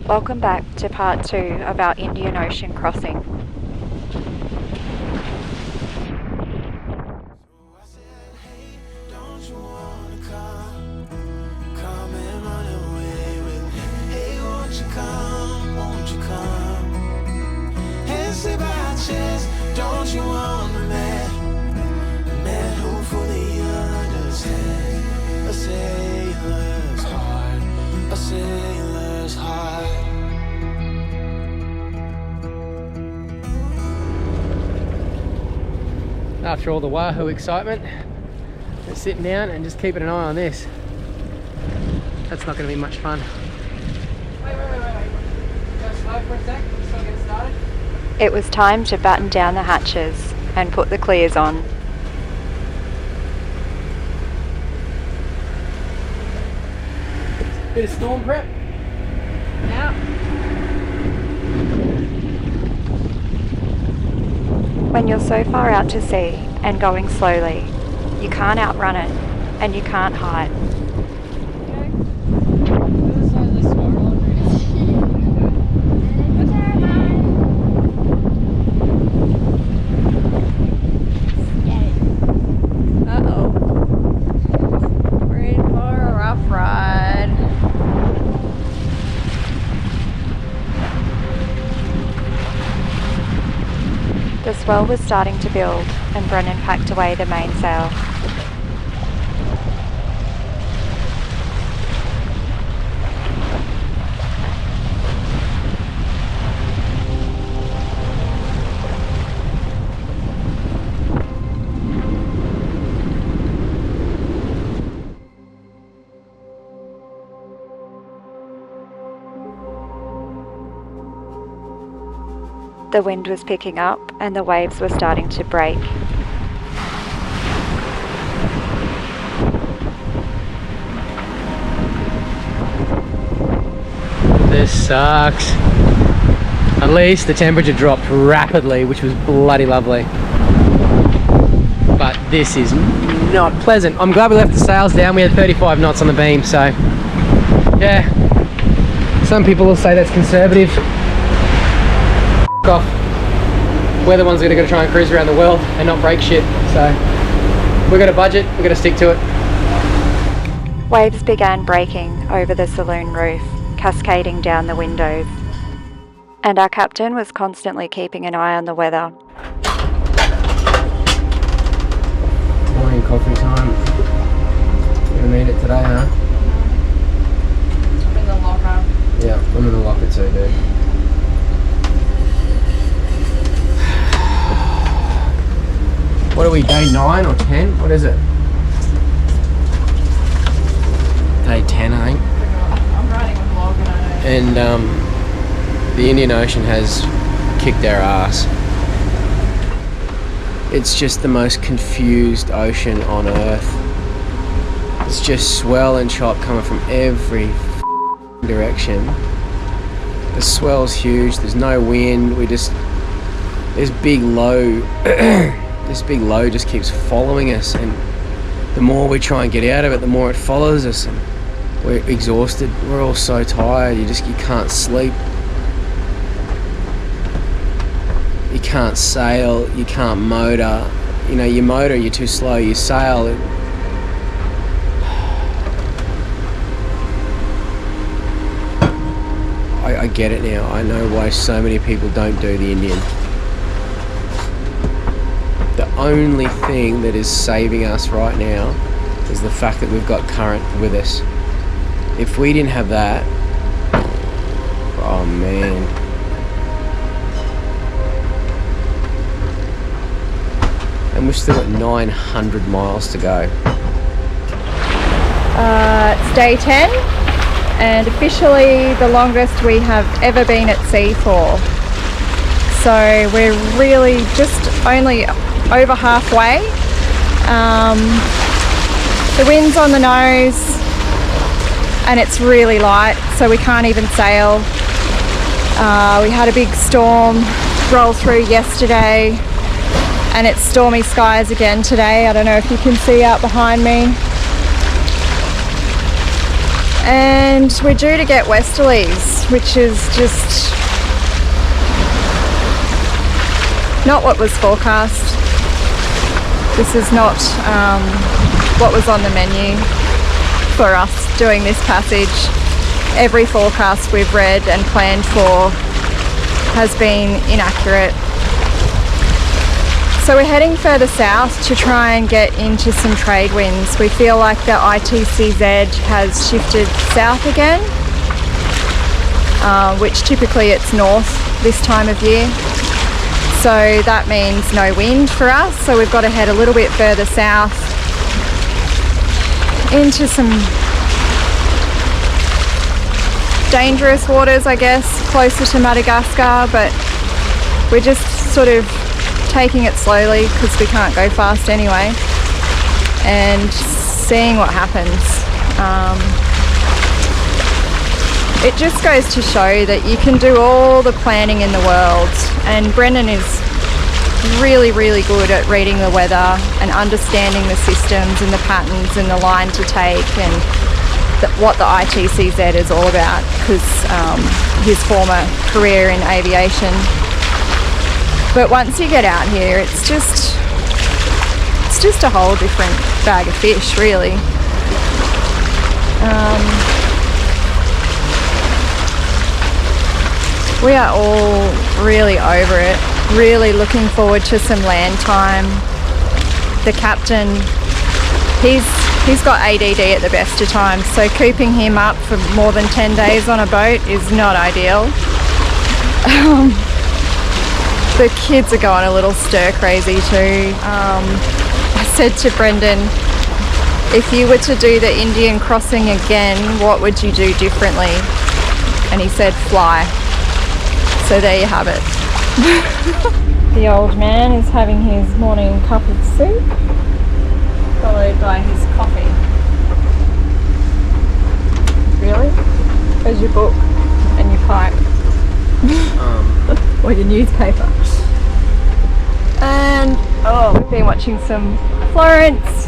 Welcome back to part 2 of our Indian Ocean crossing. Don't you want a man who fully understands a sailor's heart, a sailor's heart. After all the wahoo excitement, we're sitting down and just keeping an eye on this. That's not going to be much fun. Wait. Go slow for a sec, just so I get started. It was time to batten down the hatches and put the clears on. Bit of storm prep. Now. When you're so far out to sea and going slowly, you can't outrun it and you can't hide. The swell was starting to build and Brennan packed away the mainsail. The wind was picking up and the waves were starting to break. This sucks. At least the temperature dropped rapidly, which was bloody lovely. But this is not pleasant. I'm glad we left the sails down. We had 35 knots on the beam, so yeah. Some people will say that's conservative. Off. We're the ones that are going to try and cruise around the world and not break shit, so we've got a budget, we've got to stick to it. Waves began breaking over the saloon roof, cascading down the windows, and our captain was constantly keeping an eye on the weather. Morning coffee time. You're gonna need it today, huh? I'm in the locker. Yeah, I'm in the locker too, dude. What are we, day 9 or 10? What is it? Day 10, I think. I'm riding with Morgan, I know. And the Indian Ocean has kicked our ass. It's just the most confused ocean on earth. It's just swell and chop coming from every direction. The swell's huge, there's no wind, this big low this big low just keeps following us, and the more we try and get out of it, the more it follows us, and we're exhausted. We're all so tired, you can't sleep. You can't sail, you can't motor. You know, you motor, you're too slow, you sail. I get it now. I know why so many people don't do the Indian. The only thing that is saving us right now is the fact that we've got current with us. If we didn't have that, oh man. And we've still got 900 miles to go. It's day 10 and officially the longest we have ever been at sea for. So we're really just only over halfway. The wind's on the nose and it's really light, so we can't even sail. We had a big storm roll through yesterday and it's stormy skies again today. I don't know if you can see out behind me. And we're due to get westerlies, which is just not what was forecast. This is not what was on the menu for us doing this passage. Every forecast we've read and planned for has been inaccurate. So we're heading further south to try and get into some trade winds. We feel like the ITCZ has shifted south again, which typically it's north this time of year. So that means no wind for us. So we've got to head a little bit further south into some dangerous waters, I guess, closer to Madagascar, but we're just sort of taking it slowly because we can't go fast anyway, and seeing what happens. It just goes to show that you can do all the planning in the world, and Brendan is really, really good at reading the weather and understanding the systems and the patterns and the line to take and what the ITCZ is all about, because his former career in aviation. But once you get out here, it's just a whole different bag of fish, really. We are all really over it, really looking forward to some land time. The captain, he's got ADD at the best of times, so keeping him up for more than 10 days on a boat is not ideal. The kids are going a little stir crazy too. I said to Brendan, if you were to do the Indian crossing again, what would you do differently? And he said, fly. So there you have it. The old man is having his morning cup of soup, followed by his coffee. Really? Where's your book and your pipe? Or your newspaper. And we've been watching some Florence,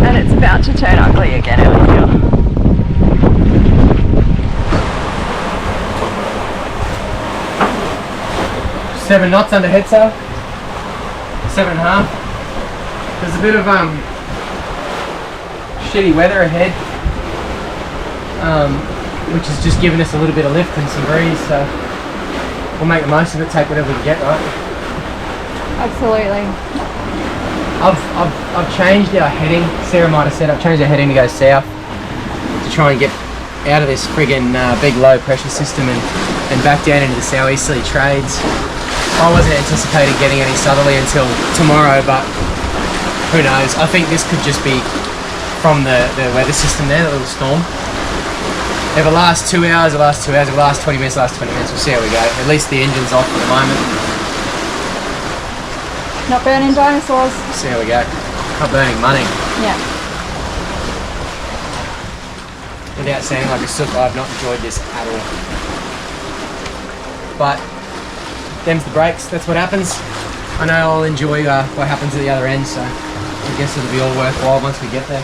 and it's about to turn ugly again out here. 7 knots under head sail. 7.5. There's a bit of shitty weather ahead, which has just given us a little bit of lift and some breeze, so we'll make the most of it, take whatever we can get, right? Absolutely. I've changed our heading. Sarah might have said I've changed our heading to go south to try and get out of this friggin' big low pressure system and back down into the southeasterly trades. I wasn't anticipating getting any southerly until tomorrow, but who knows? I think this could just be from the weather system there, the little storm. If it lasts 2 hours, it lasts 2 hours. If it lasts 20 minutes, it lasts 20 minutes. We'll see how we go. At least the engine's off at the moment. Not burning dinosaurs. See how we go. Not burning money. Yeah. Without sounding like a sook, I've not enjoyed this at all. But them's the breaks. That's what happens. I know I'll enjoy what happens at the other end, so I guess it'll be all worthwhile once we get there.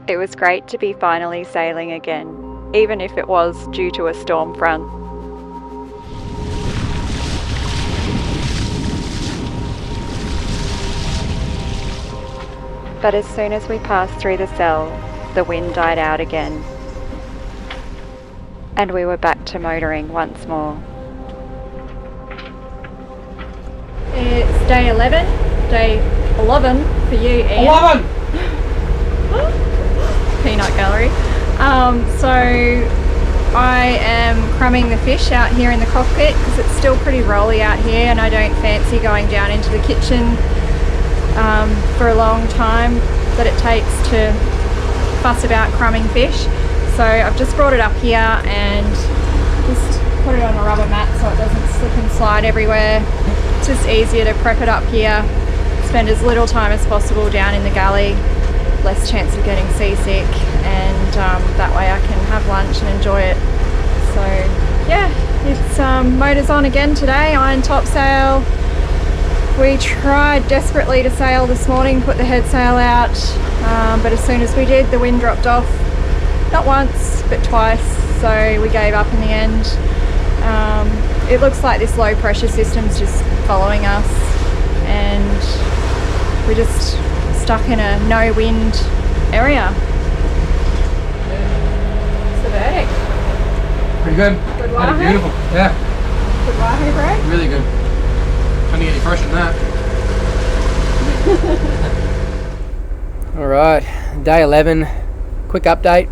It was great to be finally sailing again, even if it was due to a storm front. But as soon as we passed through the cell, the wind died out again, and we were back to motoring once more. It's day 11. Day 11 for you, Ian. 11! Peanut gallery. So I am crumbing the fish out here in the cockpit because it's still pretty rolly out here, and I don't fancy going down into the kitchen for a long time that it takes to fuss about crumbing fish. So I've just brought it up here and just put it on a rubber mat so it doesn't slip and slide everywhere. It's just easier to prep it up here, spend as little time as possible down in the galley, less chance of getting seasick, and that way I can have lunch and enjoy it. So yeah, it's motors on again today, iron topsail. We tried desperately to sail this morning, put the head sail out, but as soon as we did, the wind dropped off not once, but twice, so we gave up in the end. It looks like this low pressure system's just following us, and we're just stuck in a no wind area. It's the verdict. Pretty good. Good Pretty wahe? beautiful. Yeah, Good wahe, bro? really good. Can't get any fresher than that. All right, day 11. Quick update.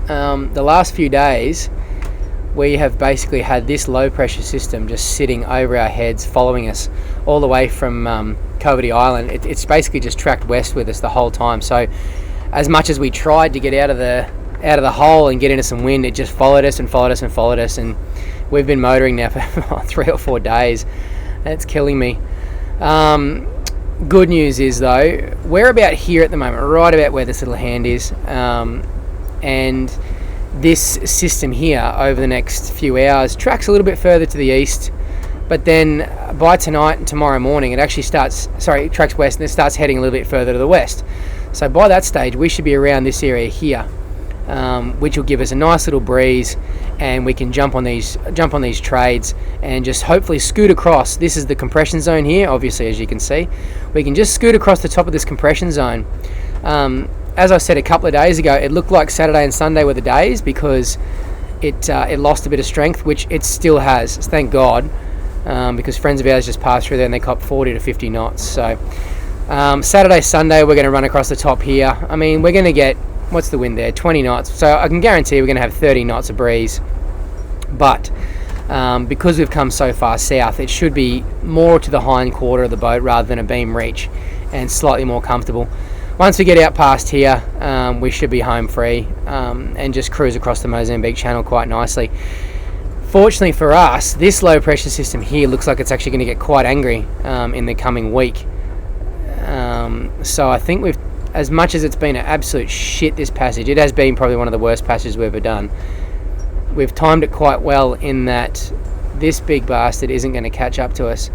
The last few days, we have basically had this low pressure system just sitting over our heads, following us all the way from Covety Island. It's basically just tracked west with us the whole time. So as much as we tried to get out of the hole and get into some wind, it just followed us and followed us and followed us, and we've been motoring now for 3 or 4 days. It's killing me. Good news is though, we're about here at the moment, right about where this little hand is, and this system here over the next few hours tracks a little bit further to the east, but then by tonight and tomorrow morning it actually it tracks west and it starts heading a little bit further to the west. So by that stage we should be around this area here, which will give us a nice little breeze, and we can jump on these trades and just hopefully scoot across. This is the compression zone here, obviously, as you can see. We can just scoot across the top of this compression zone. As I said a couple of days ago, it looked like Saturday and Sunday were the days because it lost a bit of strength, which it still has, thank God, because friends of ours just passed through there and they copped 40 to 50 knots. So Saturday, Sunday, we're going to run across the top here. I mean, we're going to get, what's the wind there? 20 knots. So I can guarantee we're going to have 30 knots of breeze. But because we've come so far south, it should be more to the hind quarter of the boat rather than a beam reach, and slightly more comfortable. Once we get out past here, we should be home free and just cruise across the Mozambique Channel quite nicely. Fortunately for us, this low pressure system here looks like it's actually going to get quite angry in the coming week. So I think as much as it's been an absolute shit this passage, it has been probably one of the worst passages we've ever done. We've timed it quite well in that this big bastard isn't going to catch up to us.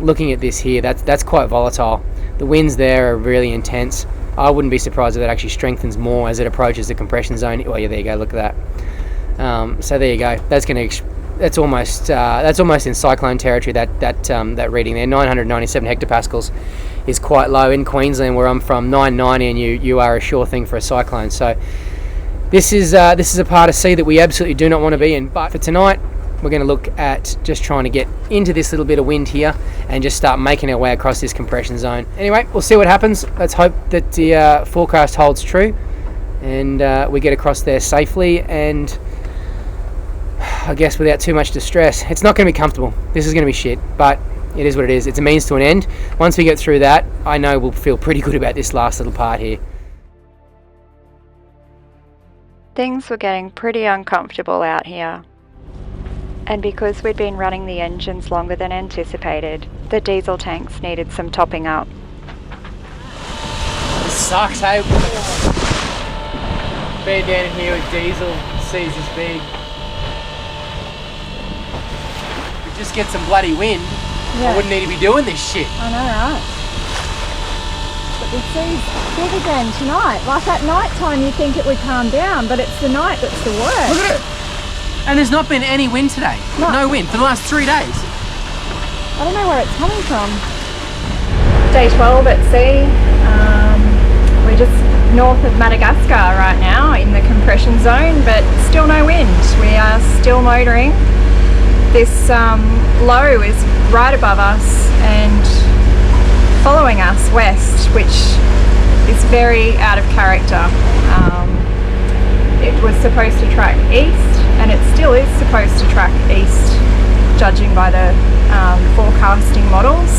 Looking at this here, that's quite volatile. The winds there are really intense. I wouldn't be surprised if it actually strengthens more as it approaches the compression zone. Well, yeah, there you go. Look at that. So there you go. That's almost in cyclone territory. That reading there, 997 hectopascals, is quite low in Queensland, where I'm from. 990, and you are a sure thing for a cyclone. So this is a part of sea that we absolutely do not want to be in. But for tonight, we're going to look at just trying to get into this little bit of wind here and just start making our way across this compression zone. Anyway, we'll see what happens. Let's hope that the forecast holds true and we get across there safely, and I guess without too much distress. It's not going to be comfortable. This is going to be shit, but it is what it is. It's a means to an end. Once we get through that, I know we'll feel pretty good about this last little part here. Things were getting pretty uncomfortable out here. And because we'd been running the engines longer than anticipated, the diesel tanks needed some topping up. This sucks, hey? Being down in here with diesel, seas this big. We just get some bloody wind, I wouldn't need to be doing this shit. I know, right? But the sea's big again tonight. Like at night time you think it would calm down, but it's the night that's the worst. Look at it! And there's not been any wind today. No wind for the last 3 days. I don't know where it's coming from. Day 12 at sea. We're just north of Madagascar right now in the compression zone, but still no wind. We are still motoring. This low is right above us and following us west, which is very out of character. It was supposed to track east, and it still is supposed to track east, judging by the forecasting models.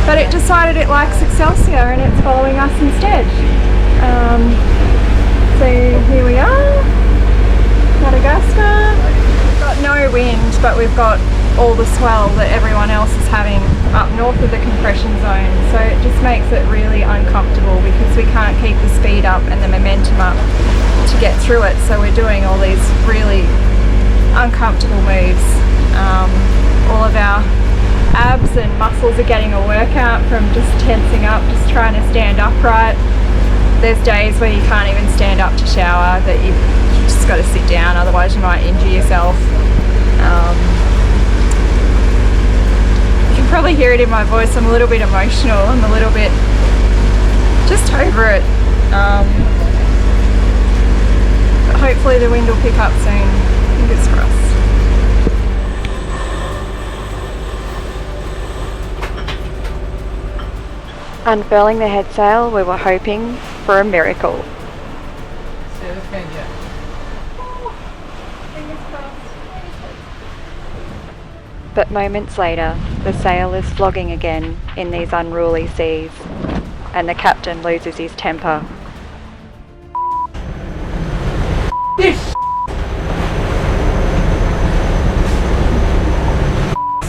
But it decided it likes Excelsior and it's following us instead. So here we are, Madagascar. We've got no wind, but we've got all the swell that everyone else is having up north of the compression zone. So it just makes it really uncomfortable because we can't keep the speed up and the momentum up to get through it. So we're doing all these really uncomfortable moves. All of our abs and muscles are getting a workout from just tensing up, just trying to stand upright. there's days where you can't even stand up to shower, that you've just got to sit down, otherwise you might injure yourself. You can probably hear it in my voice, I'm a little bit emotional, I'm a little bit just over it. But hopefully the wind will pick up soon, fingers crossed. Unfurling the head sail, we were hoping for a miracle. But moments later, the sail is flogging again in these unruly seas, and the captain loses his temper. This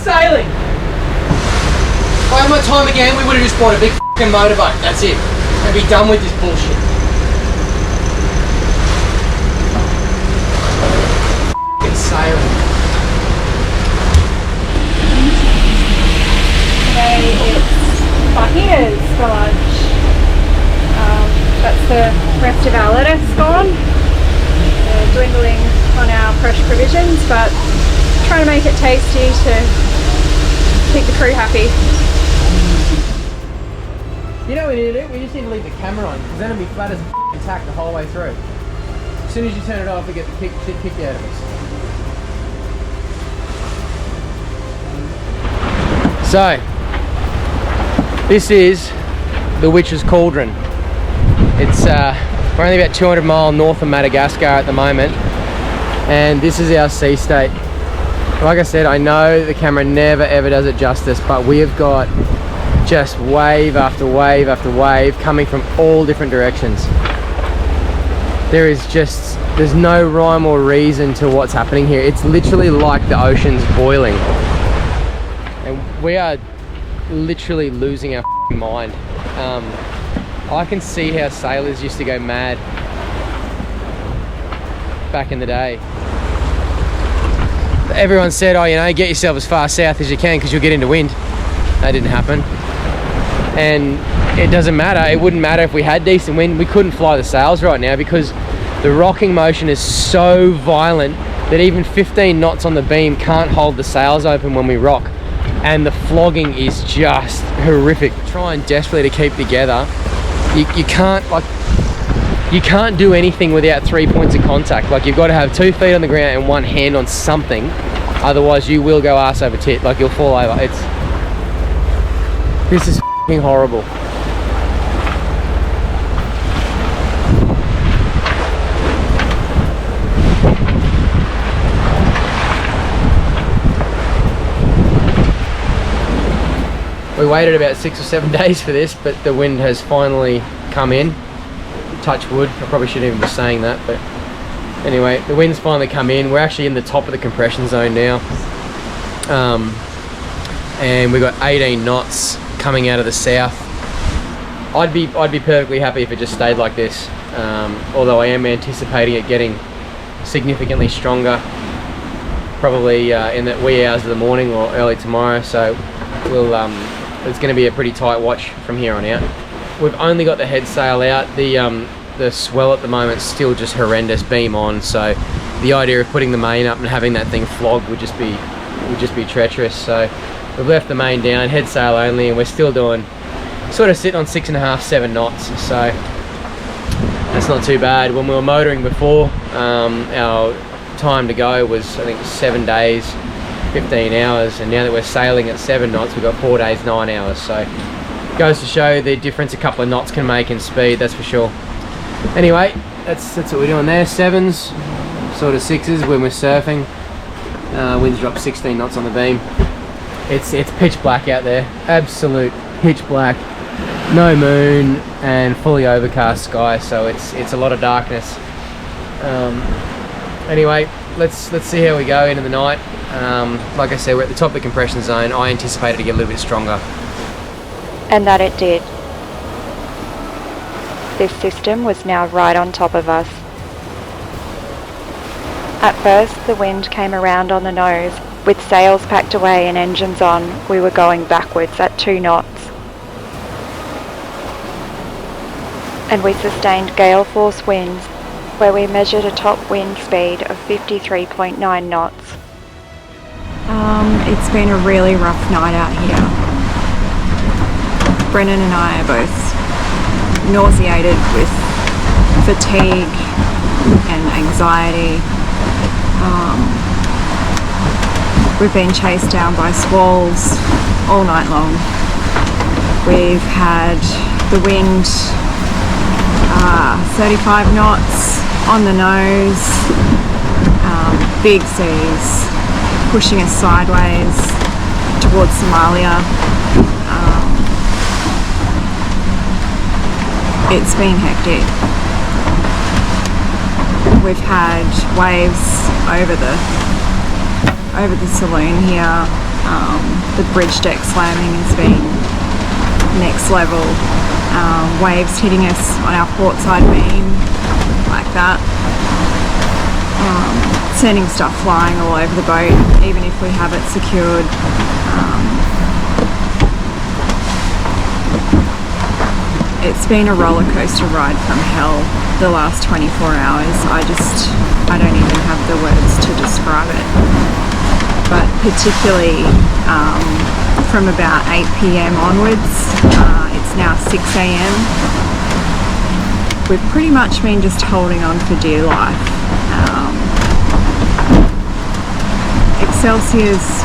sailing! If I had my time again, we would have just bought a big motorboat. That's it. And be done with this bullshit. Sailing. Today it's fajitas for lunch. That's the rest of our lettuce gone. Dwindling on our fresh provisions, but trying to make it tasty to keep the crew happy. You know what we need to do? We just need to leave the camera on, because then it'll be flat as a tack the whole way through. As soon as you turn it off, we get the shit kicked out of us. So, this is the Witch's Cauldron. It's we're only about 200 miles north of Madagascar at the moment, and this is our sea state. Like I said, I know the camera never ever does it justice, but we have got just wave after wave after wave coming from all different directions. There's no rhyme or reason to what's happening here. It's literally like the ocean's boiling. And we are literally losing our mind. I can see how sailors used to go mad back in the day. Everyone said, oh, you know, get yourself as far south as you can because you'll get into wind. That didn't happen. And it doesn't matter. It wouldn't matter if we had decent wind. We couldn't fly the sails right now because the rocking motion is so violent that even 15 knots on the beam can't hold the sails open when we rock. And the flogging is just horrific. Trying desperately to keep together. You can't do anything without 3 points of contact. Like, you've got to have 2 feet on the ground and one hand on something, otherwise you will go ass over tit. Like, you'll fall over. This is f***ing horrible. We waited about 6 or 7 days for this, but the wind has finally come in. Touch wood. I probably shouldn't even be saying that, but anyway, the wind's finally come in. We're actually in the top of the compression zone now, and we've got 18 knots coming out of the south. I'd be perfectly happy if it just stayed like this, although I am anticipating it getting significantly stronger, probably in the wee hours of the morning or early tomorrow. So we'll it's going to be a pretty tight watch from here on out. We've only got the head sail out. The swell at the moment is still just horrendous, beam on. So the idea of putting the main up and having that thing flog would just be treacherous. So we've left the main down, head sail only, and we're still doing sort of sitting on 6.5, 7 knots. So that's not too bad. When we were motoring before, our time to go was, I think, 7 days, 15 hours, and now that we're sailing at 7 knots, we've got 4 days, 9 hours. So goes to show the difference a couple of knots can make in speed, that's for sure. Anyway, that's what we're doing there. 7s, sort of 6s when we're surfing. Winds drop 16 knots on the beam. It's pitch black out there, absolute pitch black, no moon and fully overcast sky, so it's a lot of darkness. Anyway, let's see how we go into the night. Like I said, we're at the top of the compression zone. I anticipate it to get a little bit stronger. And that it did. This system was now right on top of us. At first, the wind came around on the nose. With sails packed away and engines on, we were going backwards at 2 knots. and we sustained gale force winds where we measured a top wind speed of 53.9 knots. It's been a really rough night out here. Brennan and I are both nauseated with fatigue and anxiety. We've been chased down by squalls all night long. We've had the wind 35 knots on the nose, big seas pushing us sideways towards Somalia. It's been hectic. We've had waves over the saloon here. The bridge deck slamming has been next level. Waves hitting us on our port side beam like that. Sending stuff flying all over the boat, even if we have it secured. It's been a roller coaster ride from hell the last 24 hours. I don't even have the words to describe it. But particularly from about 8 p.m. onwards, it's now 6 a.m. We've pretty much been just holding on for dear life. Excelsior's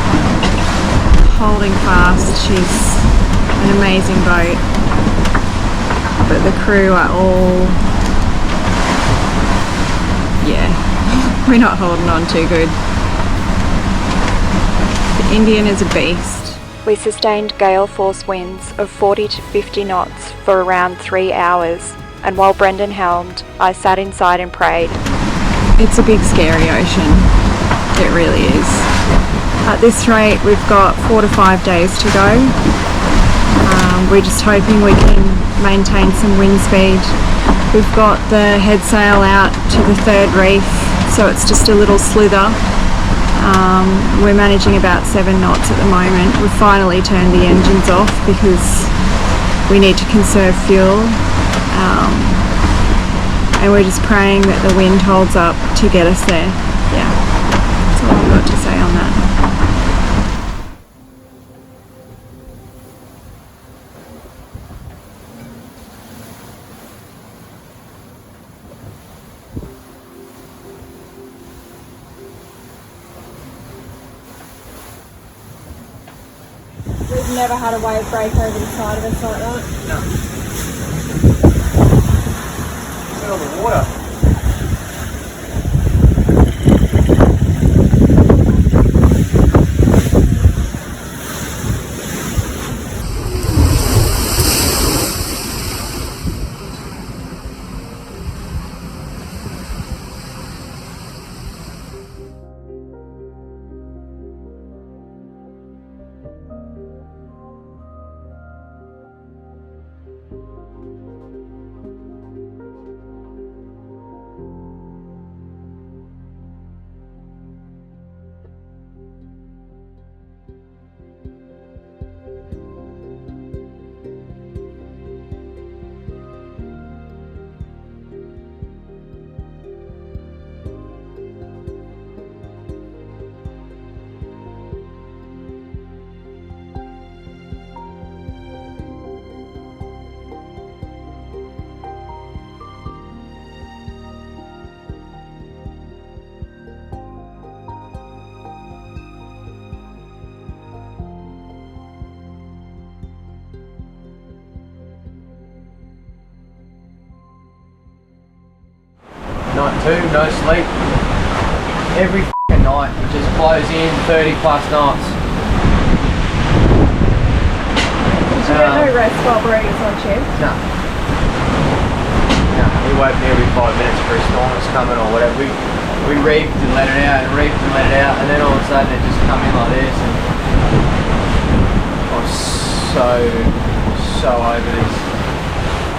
holding fast. She's an amazing boat, but the crew are all, we're not holding on too good. The Indian is a beast. We sustained gale force winds of 40 to 50 knots for around 3 hours, and while Brendan helmed, I sat inside and prayed. It's a big scary ocean. It really is. At this rate, we've got 4 to 5 days to go. We're just hoping we can maintain some wind speed. We've got the head sail out to the third reef, so it's just a little slither. We're managing about 7 knots at the moment. We've finally turned the engines off because we need to conserve fuel. And we're just praying that the wind holds up to get us there. Yeah, that's all I've got to say on that. We've never had a wave break over the side of us like that. No. Look at all the water. Night 2, no sleep. Every f***ing night it just blows in 30 plus knots. Did you get no rest while Brody was on shift? No. No, he woke me every 5 minutes for a storm was coming or whatever. We reefed and let it out and reefed and let it out, and then all of a sudden it just come in like this, and I'm so over this.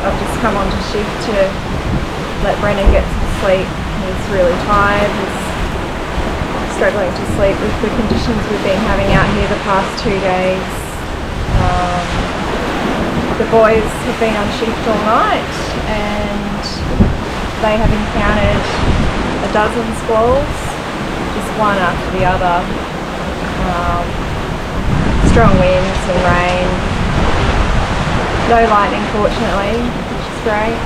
I've just come on to shift to let Brennan get some sleep. He's really tired. He's struggling to sleep with the conditions we've been having out here the past 2 days. The boys have been on shift all night and they have encountered a dozen squalls, just one after the other. Strong winds and rain. No lightning, fortunately, which is great.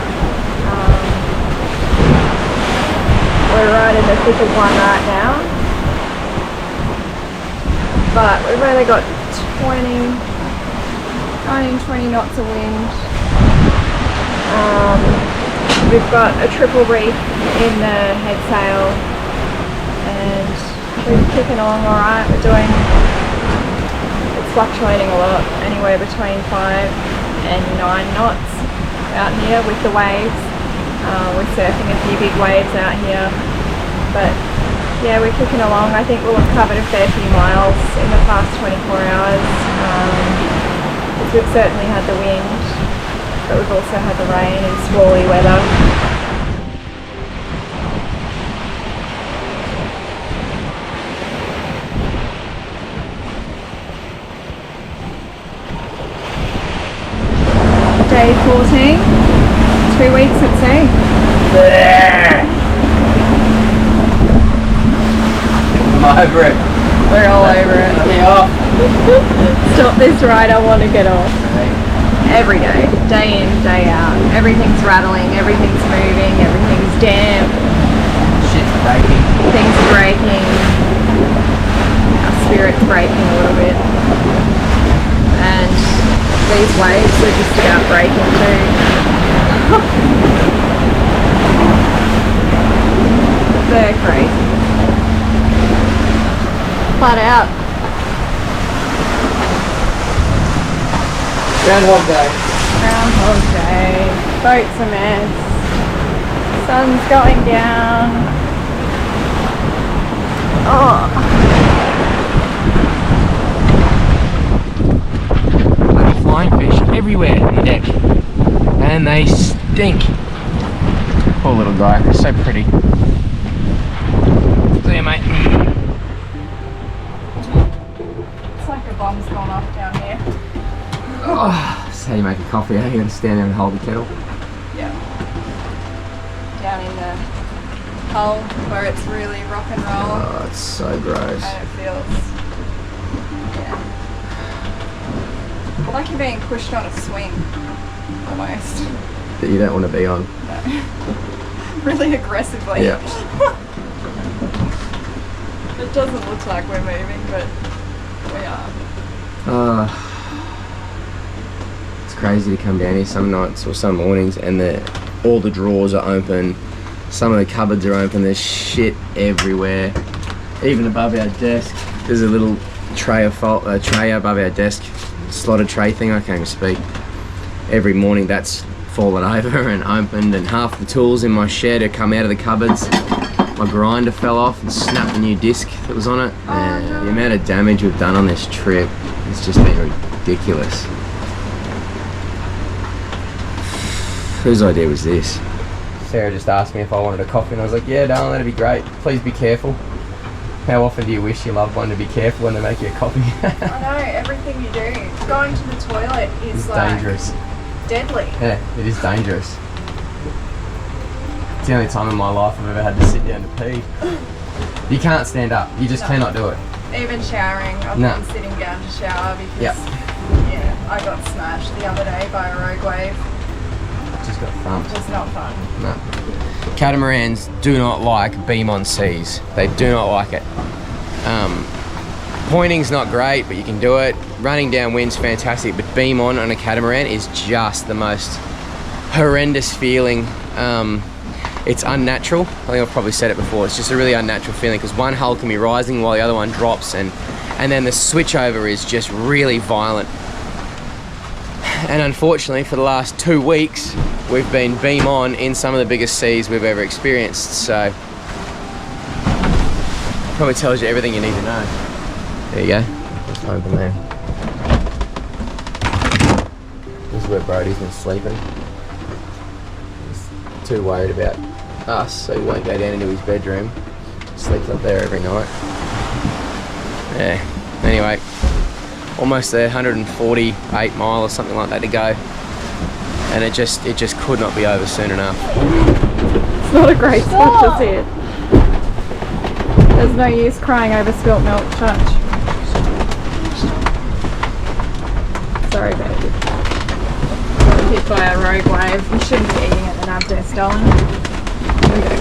We're right in the thick of one right now, but we've only got 19, 20 knots of wind. We've got a triple reef in the head sail and we're kicking along alright. It's fluctuating a lot, anywhere between 5 and 9 knots out here with the waves. We're surfing a few big waves out here, but yeah, we're kicking along. I think we'll have covered a fair few miles in the past 24 hours. We've certainly had the wind, but we've also had the rain and squally weather. Day 14, 2 weeks at sea. I'm over it. We're all over it. Let me off. Stop this ride, I want to get off. Every day, day in, day out. Everything's rattling, everything's moving, everything's damp. Shit's breaking. Things are breaking. Our spirit's breaking a little bit. And these waves are just about breaking too. They're crazy. Flat out. Groundhog Day. Groundhog Day. Boat's a mess. Sun's going down. Oh. Bloody flying fish everywhere on the deck. And they stink. Poor little guy, they're so pretty. See ya, mate. It's like a bomb's gone off down here. Oh, that's how you make a coffee, eh? You gotta stand there and hold the kettle. Yeah. Down in the hole where it's really rock and roll. Oh, it's so gross. And it feels, yeah. Like you're being pushed on a swing, almost. That you don't want to be on. No. Really aggressively. Yeah. It doesn't look like we're moving, but we are. It's crazy to come down here some nights or some mornings and all the drawers are open. Some of the cupboards are open. There's shit everywhere. Even above our desk, there's a little tray above our desk, slotted tray thing. I can't even speak. Every morning that's fallen over and opened, and half the tools in my shed have come out of the cupboards. My grinder fell off and snapped the new disc that was on it. And the amount of damage we've done on this trip, it's just been ridiculous. Whose idea was this? Sarah just asked me if I wanted a coffee and I was like, yeah darling, that'd be great. Please be careful. How often do you wish your loved one to be careful when they make you a coffee? I know, everything you do. Going to the toilet is It's like dangerous. deadly. Yeah, it is dangerous. It's the only time in my life I've ever had to sit down to pee. You can't stand up. You just cannot do it. Even showering, I've No. been sitting down to shower because Yep. yeah, I got smashed the other day by a rogue wave. Just got thumped. Just not fun. No. Catamarans do not like beam on seas. They do not like it. Pointing's not great, but you can do it. Running downwind's fantastic, but beam on a catamaran is just the most horrendous feeling. It's unnatural. I think I've probably said it before. It's just a really unnatural feeling because one hull can be rising while the other one drops, and then the switchover is just really violent. And unfortunately, for the last 2 weeks, we've been beam on in some of the biggest seas we've ever experienced. So probably tells you everything you need to know. There you go. Just open there. This is where Brody's been sleeping. He's too worried about us, so he won't go down into his bedroom. Sleeps up there every night. Yeah. Anyway, almost there, 148 mile or something like that to go. and it just could not be over soon enough. It's not a great spot to sit. There's no use crying over spilt milk, Church. Sorry, baby. Got hit by a rogue wave. You shouldn't be eating at the nab desk, darling. There we go.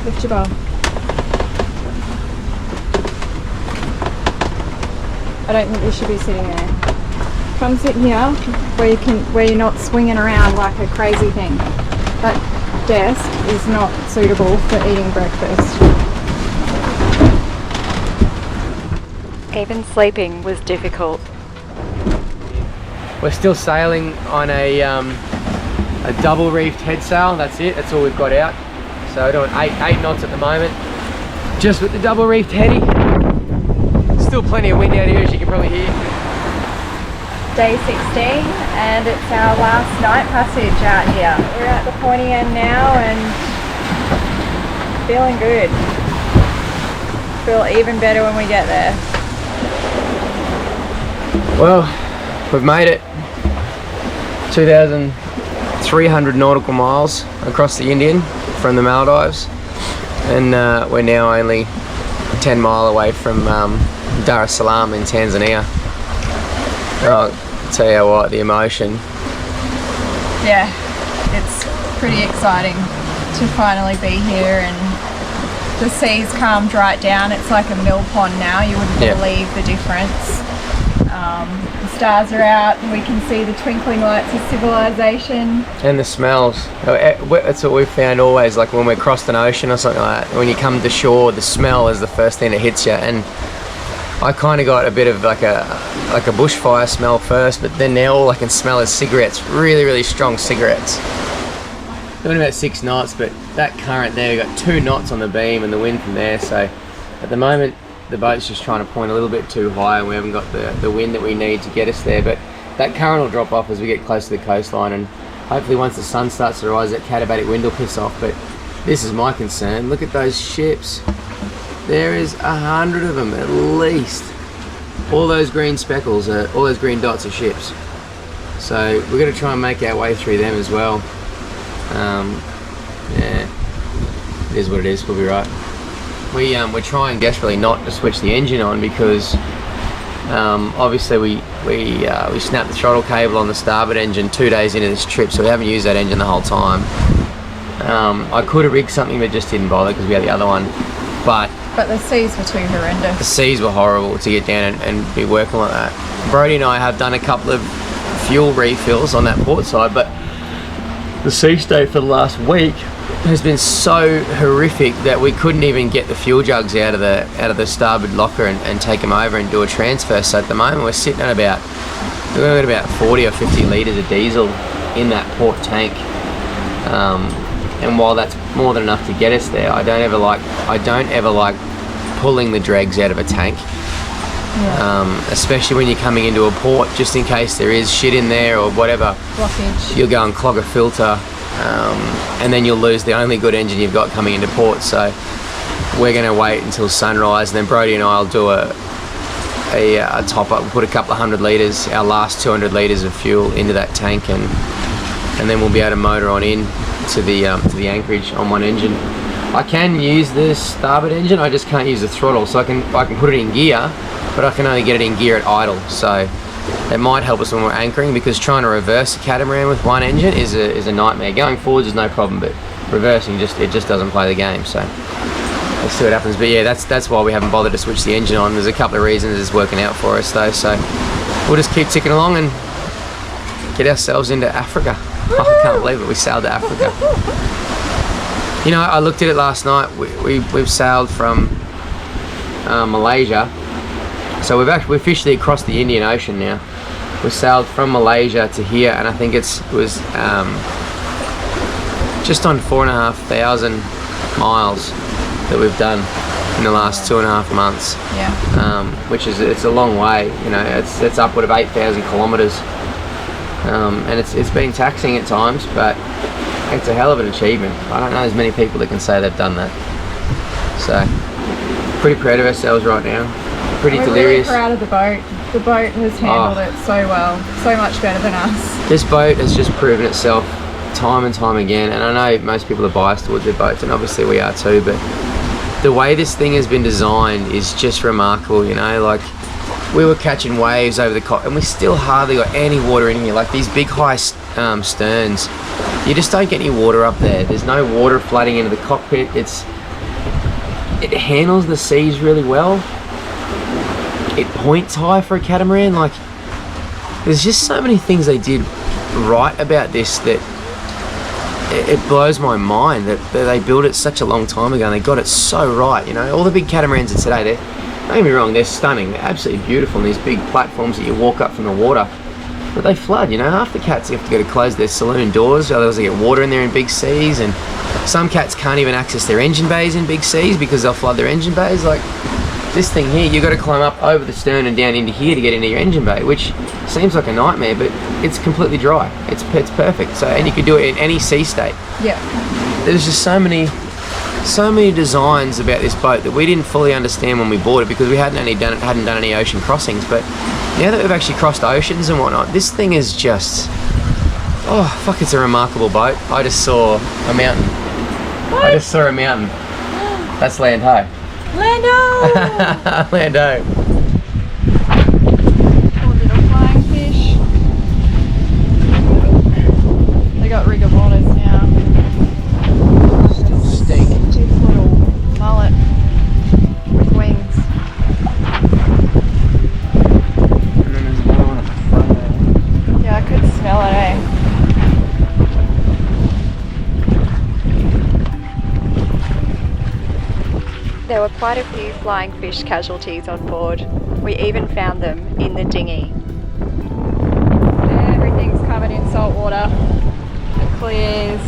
Lift your bowl. I don't think you should be sitting there. Come sit here where you're not swinging around like a crazy thing. That desk is not suitable for eating breakfast. Even sleeping was difficult. We're still sailing on a double reefed head sail. That's it. That's all we've got out. So we're doing 8 knots at the moment, just with the double reefed heady. Still plenty of wind out here, as you can probably hear. Day 16, and it's our last night passage out here. We're at the pointy end now and feeling good. Feel even better when we get there. Well, we've made it. 2,300 nautical miles across the Indian from the Maldives, and we're now only 10 mile away from Dar es Salaam in Tanzania. I'll tell you what, the emotion. Yeah, it's pretty exciting to finally be here, and the sea's calmed right down. It's like a mill pond now. You wouldn't believe the difference. The stars are out and we can see the twinkling lights of civilization. And the smells. That's what we've found always, like when we're across an ocean or something like that. When you come to shore, the smell is the first thing that hits you. And I kind of got a bit of like a bushfire smell first, but then now all I can smell is cigarettes, really, really strong cigarettes. Doing about 6 knots, but that current there, we've got 2 knots on the beam and the wind from there. So at the moment, the boat's just trying to point a little bit too high and we haven't got the wind that we need to get us there. But that current will drop off as we get close to the coastline, and hopefully once the sun starts to rise, that katabatic wind will piss off. But this is my concern. Look at those ships. There is 100 of them at least. All those green speckles, all those green dots are ships. So we're going to try and make our way through them as well. Yeah, it is what it is. We'll be right. We're trying desperately not to switch the engine on because obviously we snapped the throttle cable on the starboard engine 2 days into this trip, so we haven't used that engine the whole time. I could have rigged something but just didn't bother because we had the other one. But the seas were too horrendous. The seas were horrible to get down and be working like that. Brody and I have done a couple of fuel refills on that port side, but the sea state for the last week has been so horrific that we couldn't even get the fuel jugs out of the starboard locker and take them over and do a transfer. So at the moment we're sitting at about 40 or 50 litres of diesel in that port tank. And while that's more than enough to get us there, I don't ever like pulling the dregs out of a tank. Yeah. Especially when you're coming into a port, just in case there is shit in there or whatever. Blockage. You'll go and clog a filter, and then you'll lose the only good engine you've got coming into port. So we're going to wait until sunrise, and then Brody and I will do a top up. We'll put a couple of 100 litres, our last 200 litres of fuel into that tank, and then we'll be able to motor on in to the anchorage on one engine. I can use the starboard engine, I just can't use the throttle, so I can put it in gear, but I can only get it in gear at idle. So it might help us when we're anchoring, because trying to reverse a catamaran with one engine is a nightmare. Going forwards is no problem, but reversing it just doesn't play the game. So let's see what happens. But yeah, that's why we haven't bothered to switch the engine on. There's a couple of reasons it's working out for us though, so we'll just keep ticking along and get ourselves into Africa. Oh, I can't believe it, we sailed to Africa. You know, I looked at it last night. We've sailed from Malaysia, so we're officially across the Indian Ocean now. We sailed from Malaysia to here, and I think it was just on 4,500 miles that we've done in the last 2.5 months. Yeah. Which it's a long way. You know, it's upward of 8,000 kilometres, and it's been taxing at times, but it's a hell of an achievement. I don't know there's many people that can say they've done that. So, pretty proud of ourselves right now. Pretty delirious. We're really proud of the boat. The boat has handled it so well, so much better than us. This boat has just proven itself time and time again, and I know most people are biased towards their boats, and obviously we are too, but the way this thing has been designed is just remarkable, you know. Like, we were catching waves over the cock, and we still hardly got any water in here. Like these big high sterns, you just don't get any water up there. There's no water flooding into the cockpit. It handles the seas really well. It points high for a catamaran. Like, there's just so many things they did right about this that it blows my mind that they built it such a long time ago and they got it so right, you know. All the big catamarans of today, don't get me wrong, they're stunning, they're absolutely beautiful, and these big platforms that you walk up from the water, but they flood, you know. Half the cats have to go to close their saloon doors, otherwise they get water in there in big seas, and some cats can't even access their engine bays in big seas because they'll flood their engine bays. Like, this thing here, you've got to climb up over the stern and down into here to get into your engine bay, which seems like a nightmare, but it's completely dry. It's perfect. So, and you could do it in any sea state. Yeah. There's just so many designs about this boat that we didn't fully understand when we bought it because we hadn't done any ocean crossings. But now that we've actually crossed oceans and whatnot, this thing is just, oh fuck, it's a remarkable boat. I just saw a mountain. What? I just saw a mountain. That's land ho. Lando! Lando. Poor little flying fish. They got rigor mortis now. Still stink. Cheap little mullet with wings. And then there's another one at the front there. Yeah, I could smell it, eh? There were quite a few flying fish casualties on board. We even found them in the dinghy. Everything's covered in salt water. It clears.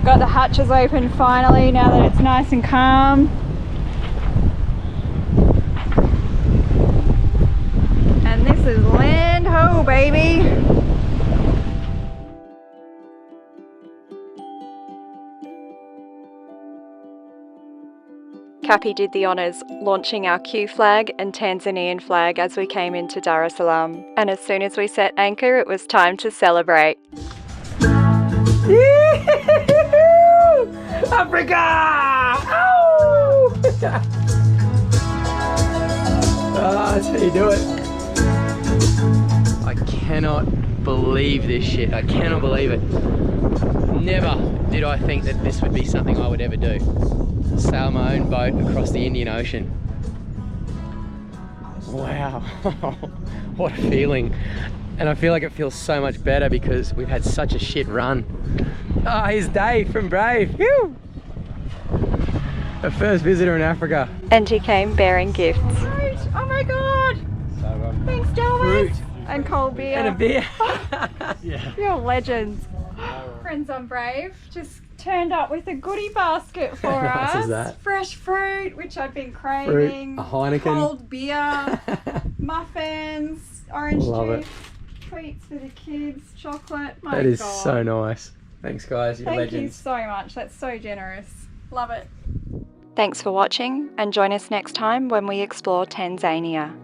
Got the hatches open finally now that it's nice and calm. And this is land ho, baby. Cappy did the honours, launching our Q flag and Tanzanian flag as we came into Dar es Salaam. And as soon as we set anchor, it was time to celebrate. Africa! Oh! That's how you do it. I cannot believe this shit. I cannot believe it. Never did I think that this would be something I would ever do. Sail my own boat across the Indian Ocean. Wow. What a feeling. And I feel like it feels so much better because we've had such a shit run. Oh, here's Dave from Brave. Phew! Our first visitor in Africa. And he came bearing gifts. Fruit. Oh my god! Thanks, Delmas. And cold beer. And a beer. Yeah. You're legends. Friends on Brave just turned up with a goodie basket for Nice us. as that. Fresh fruit, which I've been craving. Fruit, a Heineken. Cold beer, muffins, orange Love juice, treats for the kids, chocolate. My That is God. so nice. Thanks guys, you're Thank legends. you so much. That's so generous. Love it. Thanks for watching, and join us next time when we explore Tanzania.